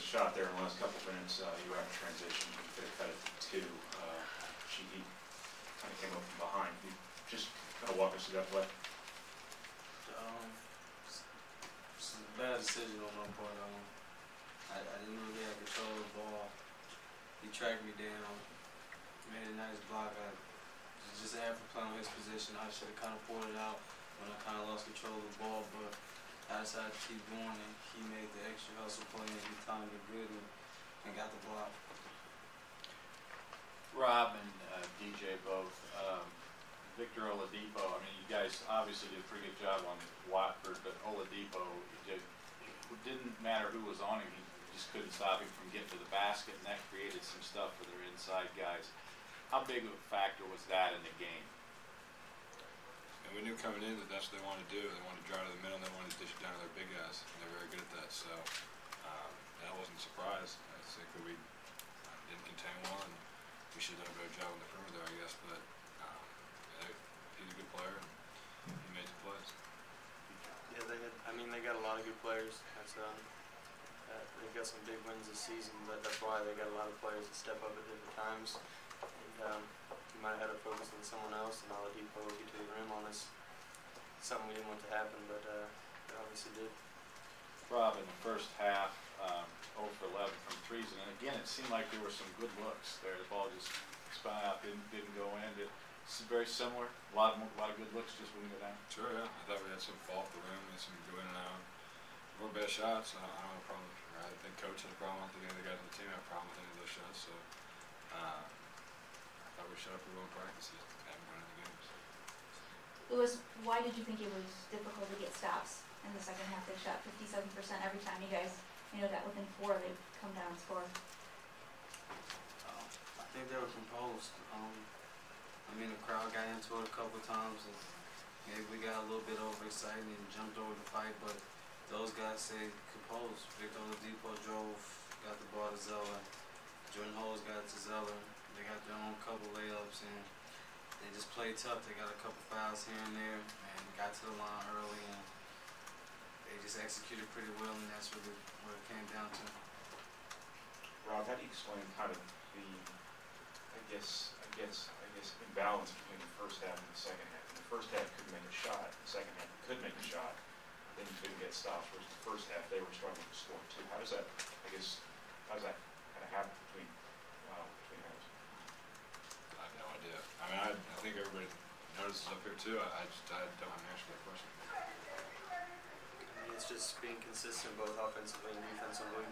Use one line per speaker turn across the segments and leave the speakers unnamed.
shot there in the last couple of minutes. You were out in transition. You could have cut it to 2. He kind of came up from behind. You just kind of walk us through that play.
It's a bad decision on my part. I didn't really have control of the ball. He tracked me down, made a nice block. I just after playing his position, I should have kind of pulled it out when I kind of lost control of the ball, but I decided to keep going, and he made the extra hustle play, and he timed it good and got the block.
Rob and DJ both. Victor Oladipo, I mean, you guys obviously did a pretty good job on Watford, but Oladipo, it didn't matter who was on him, he just couldn't stop him from getting to the basket, and that created some stuff for their inside guys. How big of a factor was that in the game?
And we knew coming in that that's what they wanted to do. They wanted to drive to the middle, and they wanted to dish it down to their big guys, and they're very good at that. So that wasn't a surprise. I think we didn't contain well, and we should have done a better job on the perimeter there, I guess. But he's a good player, and he made some plays.
Yeah, they got a lot of good players. They've got some big wins this season, but that's why they got a lot of players that step up at different times. And you might have had to focus on someone else, and Oladipo will get to the rim on us. Something we didn't want to happen, but it obviously did.
Rob, in the first half, 0 for 11 from threes, and again, it seemed like there were some good looks there. The ball just spun out, didn't go in. It's very similar. A lot of good looks, just wouldn't go down.
Sure, yeah. I thought we had some fall off the rim and some go in and out. More bad shots. I don't have a problem. I think coach had a problem. I don't think any of the guys on the team had a problem with any of those shots. So I thought we shot up pretty well in practice. Haven't won any games.
Lewis, why did you think it was difficult to get stops in the second half? They shot 57% every time you guys, got within 4, they'd come down and score.
I think they were composed. The crowd got into it a couple of times, and maybe we got a little bit overexcited and jumped over the fight, but those guys stayed composed. Victor Oladipo got the ball to Zeller. Jordan Holes got it to Zeller. They got their own couple layups, and they just played tough. They got a couple fouls here and there, and got to the line early, and they just executed pretty well, and that's really what it came down to.
Rob, how do you explain kind of the, I guess, imbalance between the first half and the second half? In the first half, couldn't make a shot. In the second half, you could make a shot. Then you couldn't get stops. Whereas the first half, they were struggling to score too. How does that kind of happen between halves?
I have no idea. I think everybody notices up here too. I don't have an answer to that question.
It's just being consistent both offensively and defensively.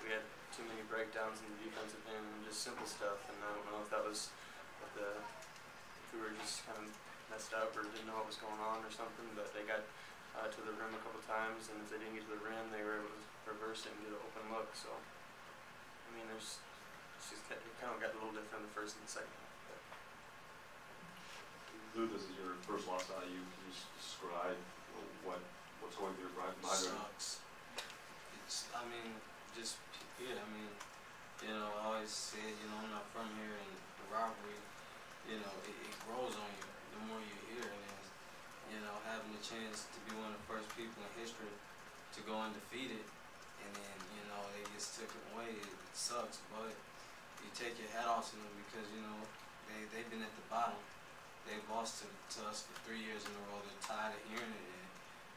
We had too many breakdowns in the defensive end and just simple stuff, and I don't know if that was if we were just kind of messed up or didn't know what was going on or something, but they got to the rim a couple times, and if they didn't get to the rim, they were able to reverse it and get an open look. So, it kind of got a little different in the first and the second half.
Lou, this is your first loss out. You describe what's going through your mind.
Sucks. I always said, I'm not from here, and the rivalry, it grows on you the more you're here, and having the chance to be one of the first people in history to go undefeated, and then, they just took it away. It sucks, but you take your hat off to them because, they've been at the bottom. They've lost to us for 3 years in a row. They're tired of hearing it, and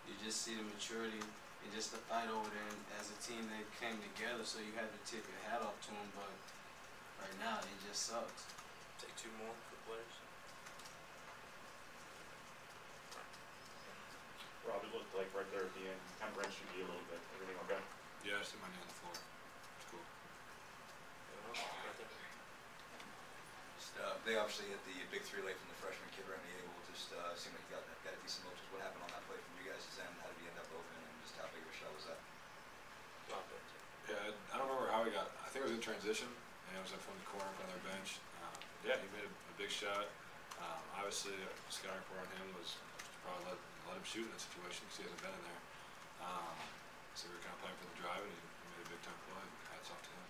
you just see the maturity and just the fight over there. And as a team, they came together, so you had to tip your hat off to them, but right now, it just sucks.
Take 2 more for players.
Rob, it looked like right there at the end, kind of wrenched you a little bit. Everything okay?
Yeah, I see my knee on the floor. It's cool.
They obviously hit the big 3 late from the freshman kid right in the able. Just seemed like he got a decent look. Just what happened on that play from you guys' end? How did he end up open, and just how big of a shot was that?
Yeah, I don't remember how he got. I think it was in transition, and it was up from the corner from their bench. He made a big shot. Obviously, the scouting report on him was probably let him shoot in that situation because he hasn't been in there. So we were kind of playing for the drive, and he made a big time play. Hats off to him.